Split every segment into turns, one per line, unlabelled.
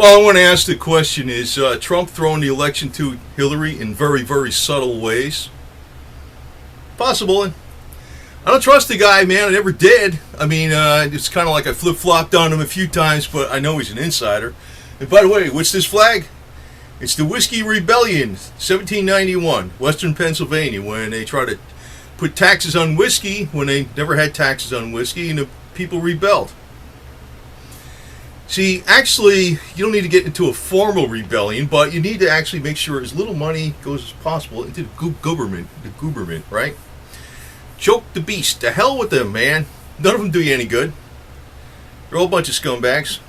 Well, I want to ask the question: is Trump throwing the election to Hillary in very, very subtle ways? Possible. I don't trust the guy, man. I never did. I mean, it's kind of like I flip-flopped on him a few times, but I know he's an insider. And by the way, what's this flag? It's the Whiskey Rebellion, 1791, Western Pennsylvania, when they try to put taxes on whiskey when they never had taxes on whiskey, and the people rebelled. See, actually, you don't need to get into a formal rebellion, but you need to actually make sure as little money goes as possible into the government, right? Choke the beast. The hell with them, man. None of them do you any good. They're all a bunch of scumbags.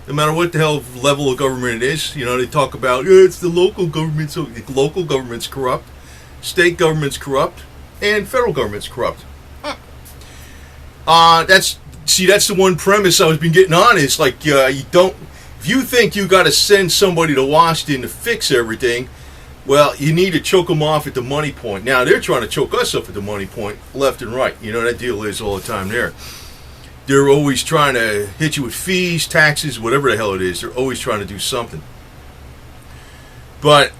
No matter what the hell level of government it is, you know, they talk about, it's the local government, so the local government's corrupt, state government's corrupt, and federal government's corrupt. That's the one premise I've been getting on is like, if you think you got to send somebody to Washington to fix everything, well, you need to choke them off at the money point. Now, they're trying to choke us up at the money point, left and right. You know, that deal is all the time there. They're always trying to hit you with fees, taxes, whatever the hell it is. They're always trying to do something. But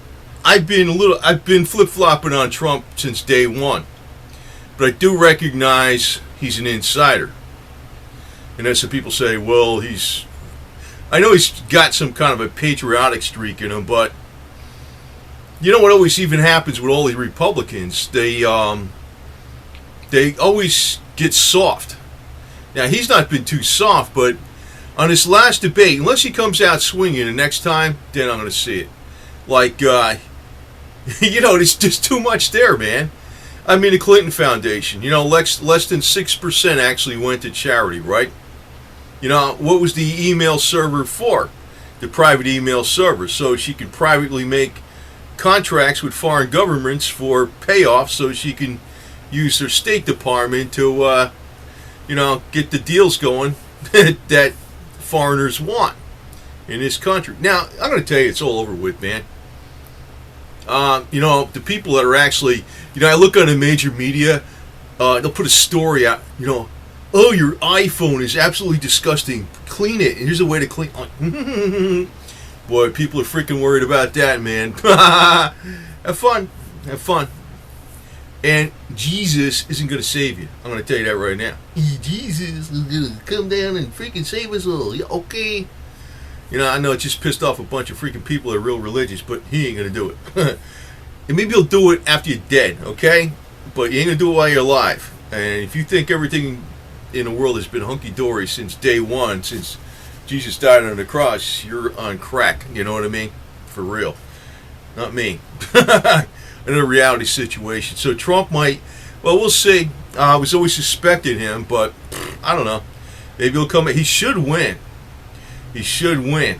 I've been flip-flopping on Trump since day one. But I do recognize he's an insider. And as some people say, well, I know he's got some kind of a patriotic streak in him, but you know what always even happens with all the Republicans? They always get soft. Now, he's not been too soft, but on this last debate, unless he comes out swinging the next time, then I'm going to see it. Like, there's just too much there, man. I mean, the Clinton Foundation, less than 6% actually went to charity, right? You know, what was the email server for? The private email server, so she can privately make contracts with foreign governments for payoff so she can use her State Department to, get the deals going that foreigners want in this country. Now, I'm going to tell you, it's all over with, man. The people that are actually, I look on the major media, they'll put a story out, oh, your iPhone is absolutely disgusting. Clean it. And here's a way to clean it. Boy, people are freaking worried about that, man. Have fun. Have fun. And Jesus isn't going to save you. I'm going to tell you that right now. Jesus is going to come down and freaking save us all. Yeah, okay. I know it just pissed off a bunch of freaking people that are real religious, but he ain't going to do it. And maybe he'll do it after you're dead, okay? But you ain't going to do it while you're alive. And if you think everything in the world has been hunky-dory since day one, since Jesus died on the cross, you're on crack. You know what I mean? For real. Not me. Another reality situation. So Trump might, well, we'll see. I was always suspecting him, but I don't know. Maybe he'll come. He should win. He should win.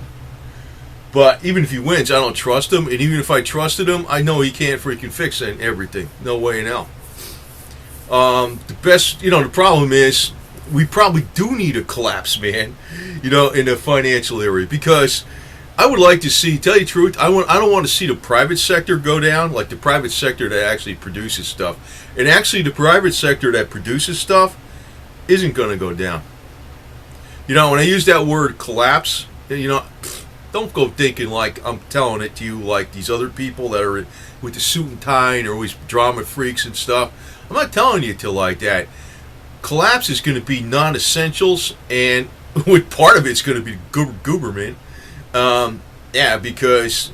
But even if he wins, I don't trust him. And even if I trusted him, I know he can't freaking fix everything. No way in hell. The problem is we probably do need a collapse, man, in the financial area, because I would like to see, tell you the truth, I don't want to see the private sector go down, like the private sector that actually produces stuff. And actually the private sector that produces stuff isn't going to go down. When I use that word collapse, don't go thinking like I'm telling it to you like these other people that are with the suit and tie and are always drama freaks and stuff. I'm not telling you to like that. Collapse is going to be non-essentials, and with part of it's going to be government. Because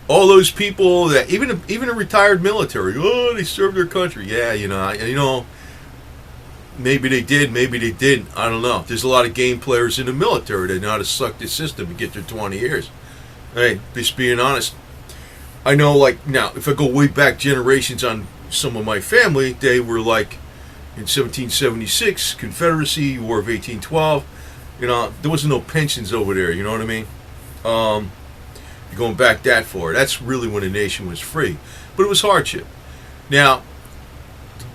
all those people that even a retired military, they served their country. Yeah, maybe they did, maybe they didn't. I don't know. There's a lot of game players in the military that know how to suck the system and get their 20 years. Hey, just being honest. I know, like, now, if I go way back generations on some of my family, they were like in 1776, Confederacy, War of 1812. There wasn't no pensions over there, you know what I mean? You're going back that far. That's really when the nation was free. But it was hardship. Now,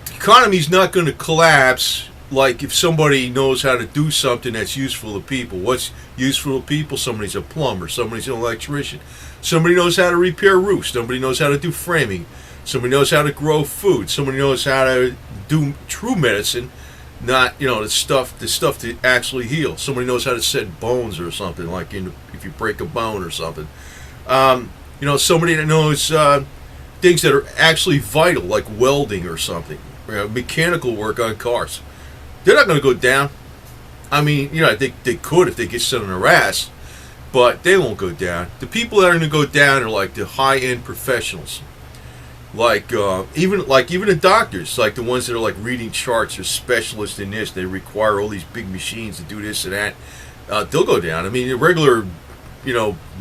the economy's not going to collapse like if somebody knows how to do something that's useful to people. What's useful to people? Somebody's a plumber. Somebody's an electrician. Somebody knows how to repair roofs. Somebody knows how to do framing. Somebody knows how to grow food. Somebody knows how to do true medicine. not the stuff to actually heal. Somebody knows how to set bones or something, like if you break a bone or something. Somebody that knows things that are actually vital, like welding or something, mechanical work on cars. They're not going to go down. I mean, I think they could if they get set on their ass, but they won't go down. The people that are going to go down are like the high-end professionals. Like even the doctors, like the ones that are like reading charts or specialists in this. They require all these big machines to do this and that. They'll go down. I mean, the regular,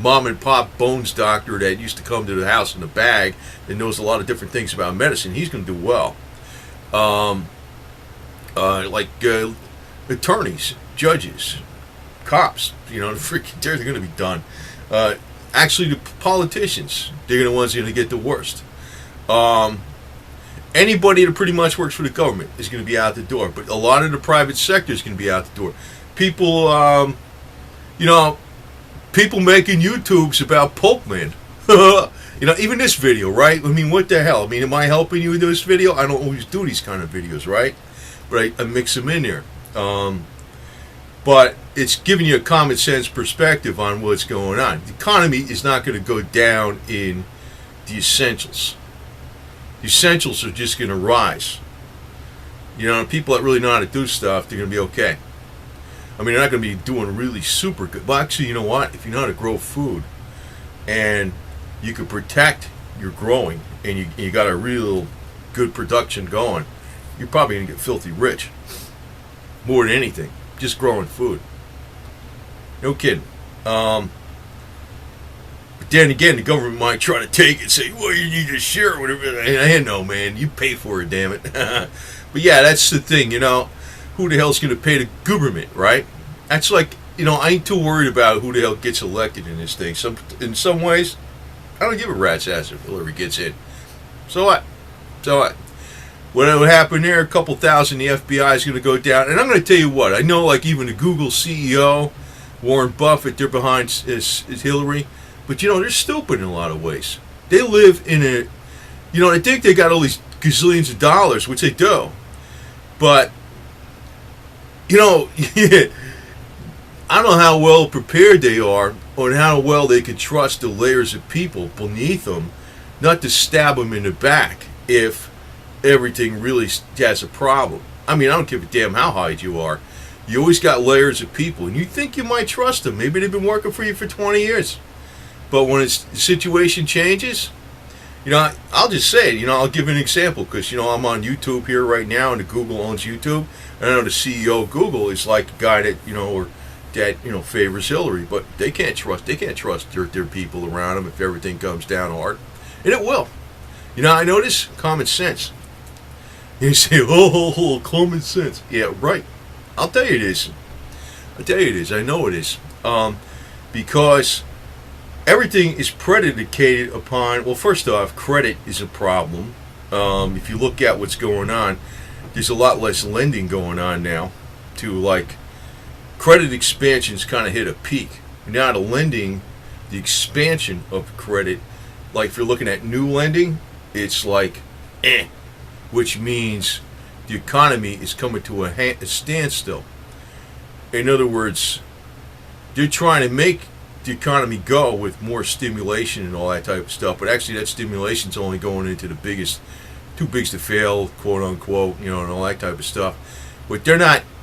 mom and pop bones doctor that used to come to the house in a bag and knows a lot of different things about medicine, he's going to do well. Attorneys, judges, cops, they're going to be done. Actually, the politicians, they're the ones going to get the worst. Anybody that pretty much works for the government is going to be out the door, but a lot of the private sector is going to be out the door. People, people making YouTubes about Pulpman. Even this video, right? I mean, what the hell? I mean, am I helping you with this video? I don't always do these kind of videos, right? But I mix them in there. But it's giving you a common sense perspective on what's going on. The economy is not going to go down in the essentials. The essentials are just going to rise. People that really know how to do stuff, they're going to be okay. I mean, they're not going to be doing really super good. Well, actually, you know what? If you know how to grow food and you can protect your growing and you got a real good production going, you're probably going to get filthy rich. More than anything. Just growing food. No kidding. But then again, the government might try to take it and say, well, you need to share it, whatever. I know, man. You pay for it, damn it. But yeah, that's the thing, Who the hell's going to pay the government, right? That's like, I ain't too worried about who the hell gets elected in this thing. In some ways, I don't give a rat's ass if Hillary gets in. So what? What would happen there? A couple thousand, the FBI is going to go down. And I'm going to tell you what, I know like even the Google CEO, Warren Buffett, they're behind is Hillary. But they're stupid in a lot of ways. They live in they think they got all these gazillions of dollars, which they do. But, I don't know how well prepared they are or how well they can trust the layers of people beneath them not to stab them in the back if everything really has a problem. I mean, I don't give a damn how high you are. You always got layers of people, and you think you might trust them. Maybe they've been working for you for 20 years. But when the situation changes, I'll just say it. I'll give an example because, I'm on YouTube here right now, and Google owns YouTube. And I know the CEO of Google is like a guy that, favors Hillary, but they can't trust their people around them if everything comes down hard. And it will. I notice common sense. You say, oh, common sense. Yeah, right. I'll tell you it is. I know it is. Because everything is predicated upon, well, first off, credit is a problem. If you look at what's going on, there's a lot less lending going on now to credit expansion's kind of hit a peak. Now the lending, the expansion of credit, like if you're looking at new lending, it's which means the economy is coming to a standstill. In other words, they're trying to make the economy go with more stimulation and all that type of stuff, but actually that stimulation's only going into the too big to fail, quote unquote, and all that type of stuff. But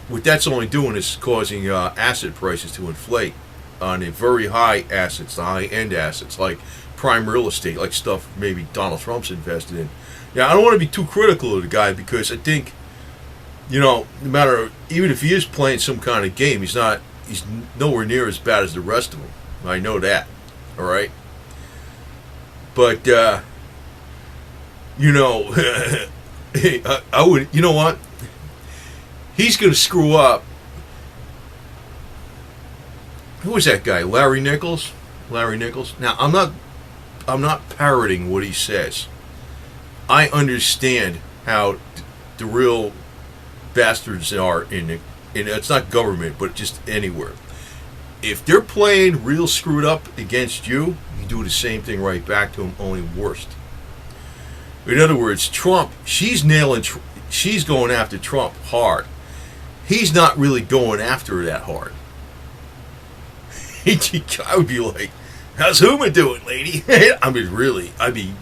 what that's only doing is causing asset prices to inflate on the very high assets, the high-end assets, like prime real estate, like stuff maybe Donald Trump's invested in. Yeah, I don't want to be too critical of the guy because I think, no matter, even if he is playing some kind of game, he's nowhere near as bad as the rest of them. I know that, all right? But, I would, you know what? He's going to screw up. Who was that guy? Larry Nichols? Now, I'm not parroting what he says. I understand how the real bastards are in it's not government, but just anywhere. If they're playing real screwed up against you, you do the same thing right back to them, only worse. In other words, Trump, she's going after Trump hard. he's not really going after her that hard. I would be like, how's Huma doing, lady? I mean, really, I'd be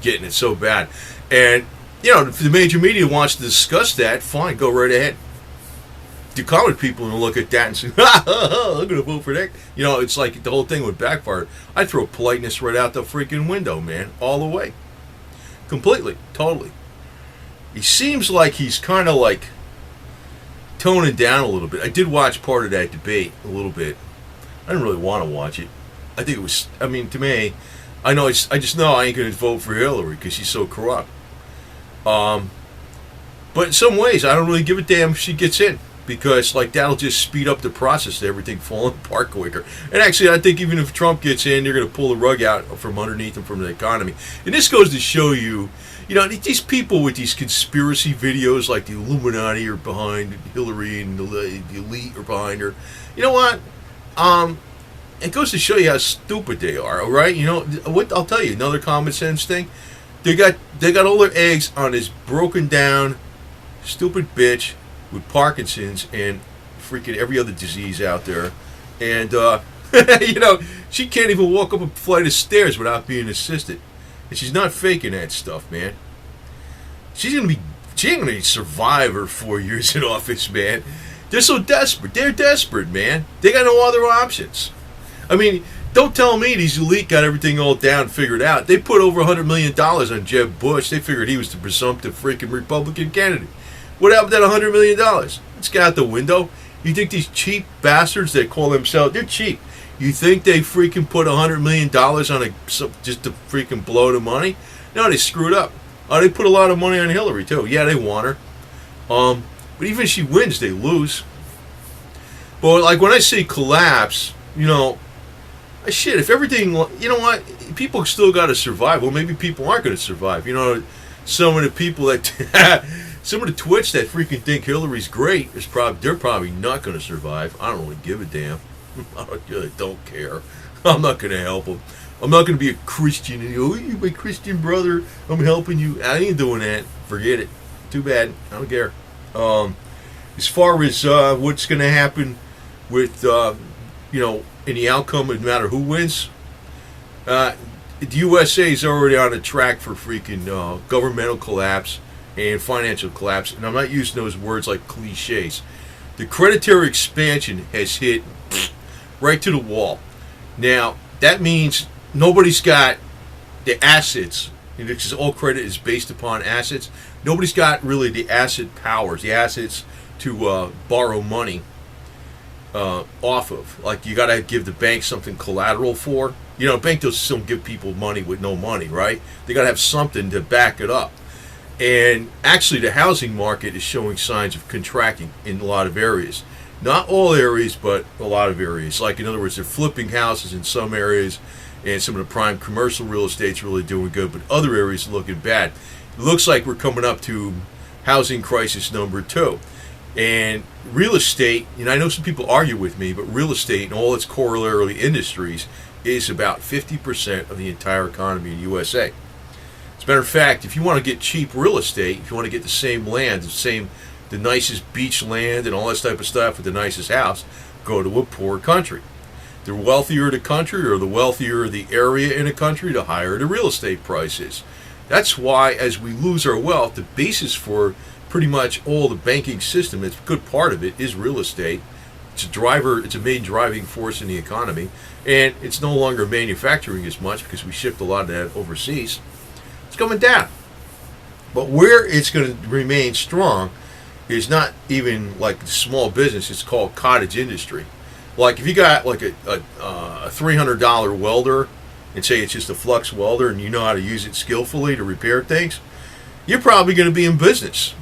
getting it so bad. And, if the major media wants to discuss that, fine, go right ahead. The common people will look at that and say, I'm going to vote for that. It's like the whole thing would backfire. I'd throw politeness right out the freaking window, man, all the way. Completely, totally. He seems like he's kind of like toning down a little bit. I did watch part of that debate a little bit. I didn't really want to watch it. I think it was, to me, I just know I ain't going to vote for Hillary because she's so corrupt. But in some ways, I don't really give a damn if she gets in, because that'll just speed up the process of everything falling apart quicker. And actually, I think even if Trump gets in, they're going to pull the rug out from underneath him from the economy. And this goes to show you, these people with these conspiracy videos, like the Illuminati are behind Hillary and the elite are behind her. You know what? It goes to show you how stupid they are. All right, what I'll tell you, another common sense thing. They got all their eggs on this broken down, stupid bitch with Parkinson's and freaking every other disease out there, and she can't even walk up a flight of stairs without being assisted. And she's not faking that stuff, man. She ain't gonna survive her 4 years in office, man. They're so desperate. They're desperate, man. They got no other options. I mean, don't tell me these elite got everything all down, figured out. They put over $100 million on Jeb Bush. They figured he was the presumptive freaking Republican candidate. What happened to that $100 million? It's got out the window. You think these cheap bastards that call themselves, they're cheap. You think they freaking put $100 million on just to freaking blow the money? No, they screwed up. They put a lot of money on Hillary, too. Yeah, they want her. But even if she wins, they lose. But, when I say collapse, shit, if everything, what? People still got to survive. Well, maybe people aren't going to survive. Some of the people that... Some of the Twitch that freaking think Hillary's great, they're probably not going to survive. I don't really give a damn. I really don't care. I'm not going to help them. I'm not going to be a Christian and you're my Christian brother. I'm helping you. I ain't doing that. Forget it. Too bad. I don't care. As far as what's going to happen with in the outcome, no matter who wins, the USA is already on a track for freaking governmental collapse and financial collapse, and I'm not using those words like cliches. The creditary expansion has hit right to the wall. Now, that means nobody's got the assets, because all credit is based upon assets. Nobody's got really the asset powers, the assets to borrow money off of. Like, you got to give the bank something collateral for. A bank doesn't give people money with no money, right? They got to have something to back it up. And actually, the housing market is showing signs of contracting in a lot of areas. Not all areas, but a lot of areas. Like, in other words, they're flipping houses in some areas, and some of the prime commercial real estate's really doing good, but other areas are looking bad. It looks like we're coming up to housing crisis number 2. And real estate, I know some people argue with me, but real estate and all its corollary industries is about 50% of the entire economy in the USA. As a matter of fact, if you want to get cheap real estate, if you want to get the same land, the nicest beach land and all that type of stuff with the nicest house, go to a poor country. The wealthier the country or the wealthier the area in a country, the higher the real estate price is. That's why as we lose our wealth, the basis for pretty much all the banking system, it's a good part of it, is real estate. It's a main driving force in the economy, and it's no longer manufacturing as much because we shipped a lot of that overseas. It's coming down. But where it's going to remain strong is not even like small business. It's called cottage industry. Like if you got like a $300 welder and say it's just a flux welder and you know how to use it skillfully to repair things, you're probably going to be in business.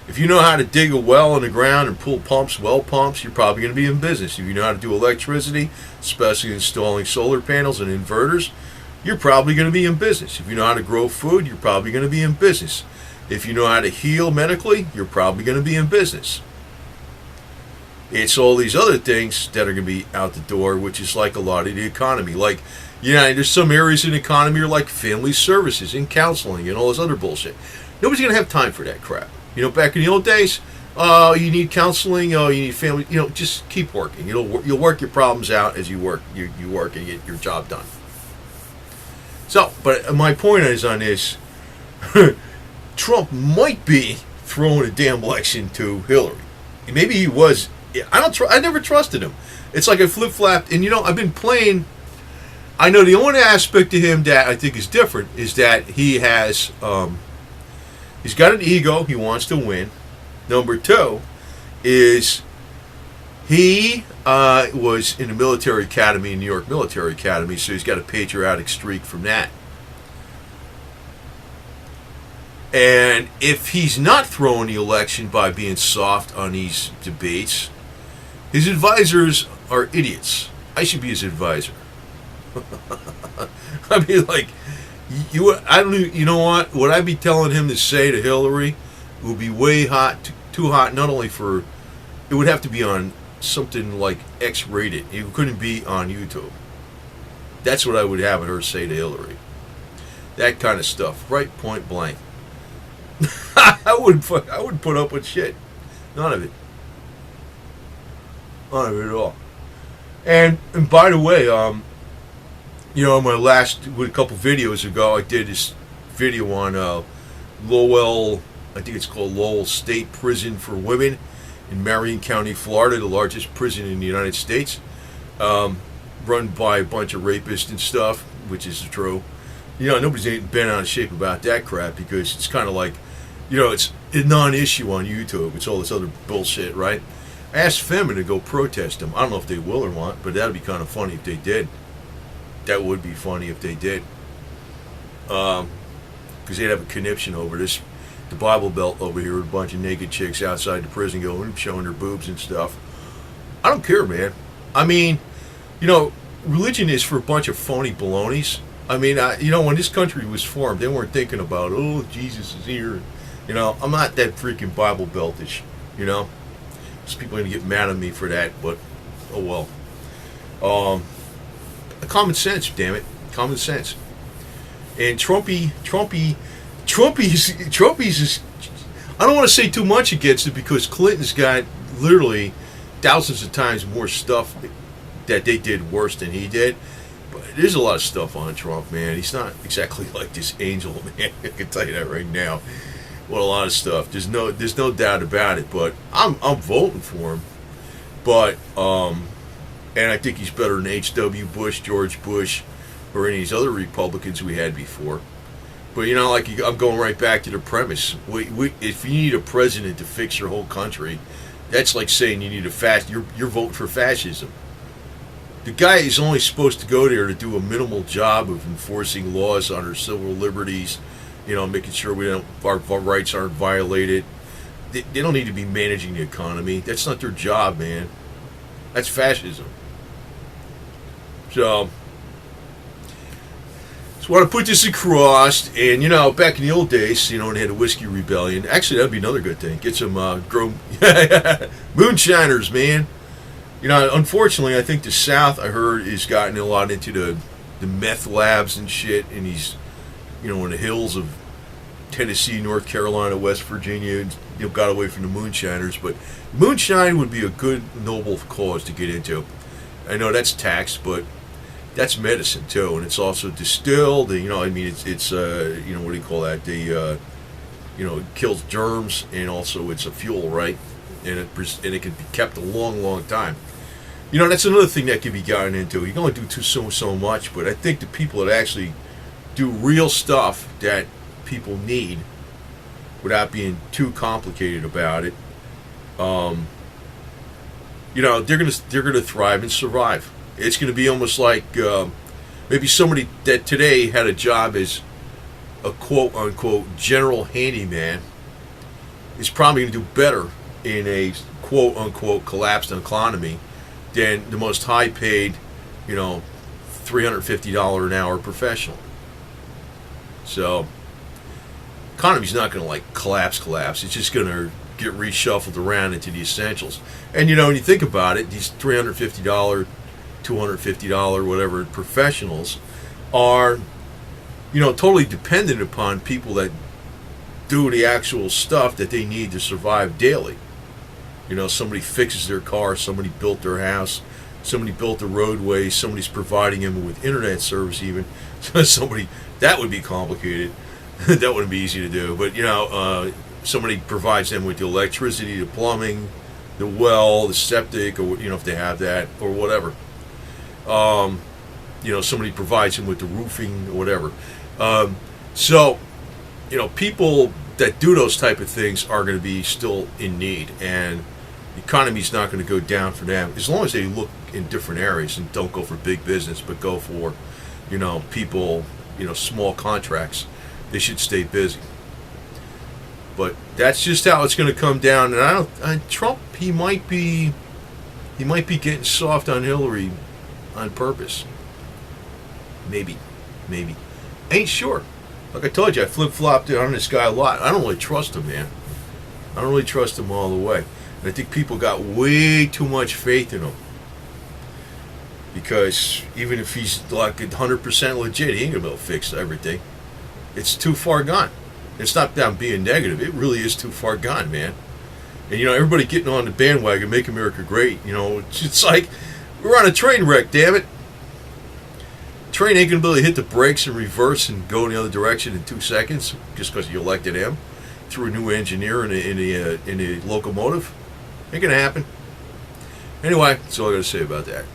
If you know how to dig a well in the ground and pull pumps, well pumps, you're probably going to be in business. If you know how to do electricity, especially installing solar panels and inverters, you're probably going to be in business. If you know how to grow food, you're probably going to be in business. If you know how to heal medically, you're probably going to be in business. It's all these other things that are going to be out the door, which is like a lot of the economy. Like, there's some areas in the economy are like family services and counseling and all this other bullshit. Nobody's going to have time for that crap. Back in the old days, you need counseling, you need family, just keep working. You'll work your problems out as you work, you work and get your job done. So, but my point is on this, Trump might be throwing a damn election to Hillary. Maybe he was. I never trusted him. It's like I flip-flopped, and I've been playing. I know the only aspect of him that I think is different is that he has, he's got an ego. He wants to win. Number two is he was in the military academy, New York Military Academy, so he's got a patriotic streak from that. And if he's not throwing the election by being soft on these debates, his advisors are idiots. I should be his advisor. I mean, like, I don't. You know what? What I'd be telling him to say to Hillary would be way hot, too hot. Not only for, it would have to be on something like X-rated. It couldn't be on YouTube. That's what I would have her say to Hillary. That kind of stuff, right? Point blank. I wouldn't put up with shit. None of it. None of it at all. And by the way, my last, a couple videos ago, I did this video on Lowell, I think it's called Lowell State Prison for Women in Marion County, Florida, the largest prison in the United States, run by a bunch of rapists and stuff, which is true. Nobody's been out of shape about that crap because it's kind of like, it's a non-issue on YouTube. It's all this other bullshit, right? I asked Femin to go protest them. I don't know if they will or not, but that'd be kind of funny if they did. That would be funny if they did. Because they'd have a conniption over this, the Bible Belt over here with a bunch of naked chicks outside the prison going, showing their boobs and stuff. I don't care, man. I mean, religion is for a bunch of phony balonies. I mean, when this country was formed, they weren't thinking about, oh, Jesus is here. I'm not that freaking Bible Beltish, There's people are going to get mad at me for that, but, oh well. Common sense, damn it. Common sense. And Trumpy's I don't want to say too much against it because Clinton's got literally thousands of times more stuff that they did worse than he did. But there's a lot of stuff on Trump, man. He's not exactly like this angel, man. I can tell you that right now. Well, a lot of stuff. There's no doubt about it. But I'm voting for him. But and I think he's better than H.W. Bush, George Bush, or any of these other Republicans we had before. But I'm going right back to the premise. If you need a president to fix your whole country, that's like saying you need you're voting for fascism. The guy is only supposed to go there to do a minimal job of enforcing laws on our civil liberties, making sure our rights aren't violated. They don't need to be managing the economy. That's not their job, man. That's fascism. So I want to put this across, and back in the old days, when they had a whiskey rebellion, actually that'd be another good thing. Get some grow moonshiners, man. Unfortunately, I think the South, I heard, has gotten a lot into the meth labs and shit, and he's, in the hills of Tennessee, North Carolina, West Virginia, and, got away from the moonshiners. But moonshine would be a good, noble cause to get into. I know that's taxed, but that's medicine too, and it's also distilled. And, it's what do you call that? It kills germs, and also it's a fuel, right? And it can be kept a long, long time. That's another thing that can be gotten into. You can only do so much, but I think the people that actually do real stuff that people need, without being too complicated about it, they're gonna thrive and survive. It's gonna be almost like maybe somebody that today had a job as a quote unquote general handyman is probably gonna do better in a quote unquote collapsed economy than the most high paid, $350 an hour professional. So economy's not going to collapse. It's just going to get reshuffled around into the essentials. And when you think about it, these $350, $250, whatever professionals are, totally dependent upon people that do the actual stuff that they need to survive daily. You know, somebody fixes their car, somebody built their house, somebody built the roadway, somebody's providing them with internet service even. Somebody, that would be complicated. That wouldn't be easy to do. But, you know, somebody provides them with the electricity, the plumbing, the well, the septic, or, you know, if they have that, or whatever. You know, somebody provides them with the roofing, or whatever. So, you know, people that do those type of things are going to be still in need, and the economy's not going to go down for them as long as they look in different areas and don't go for big business, but go for, you know, people, you know, small contracts. They should stay busy. But that's just how it's going to come down. And Trump, he might be getting soft on Hillary on purpose. Maybe. Ain't sure. Like I told you, I flip-flopped on this guy a lot. I don't really trust him, man. I don't really trust him all the way. And I think people got way too much faith in him. Because even if he's like 100% legit, he ain't going to be able to fix everything. It's too far gone. It's not that I'm being negative. It really is too far gone, man. And, you know, everybody getting on the bandwagon, Make America Great, you know, it's like we're on a train wreck, damn it. Train ain't going to be able to hit the brakes and reverse and go in the other direction in 2 seconds just because you elected him through a new engineer in a locomotive. Ain't going to happen. Anyway, that's all I got to say about that.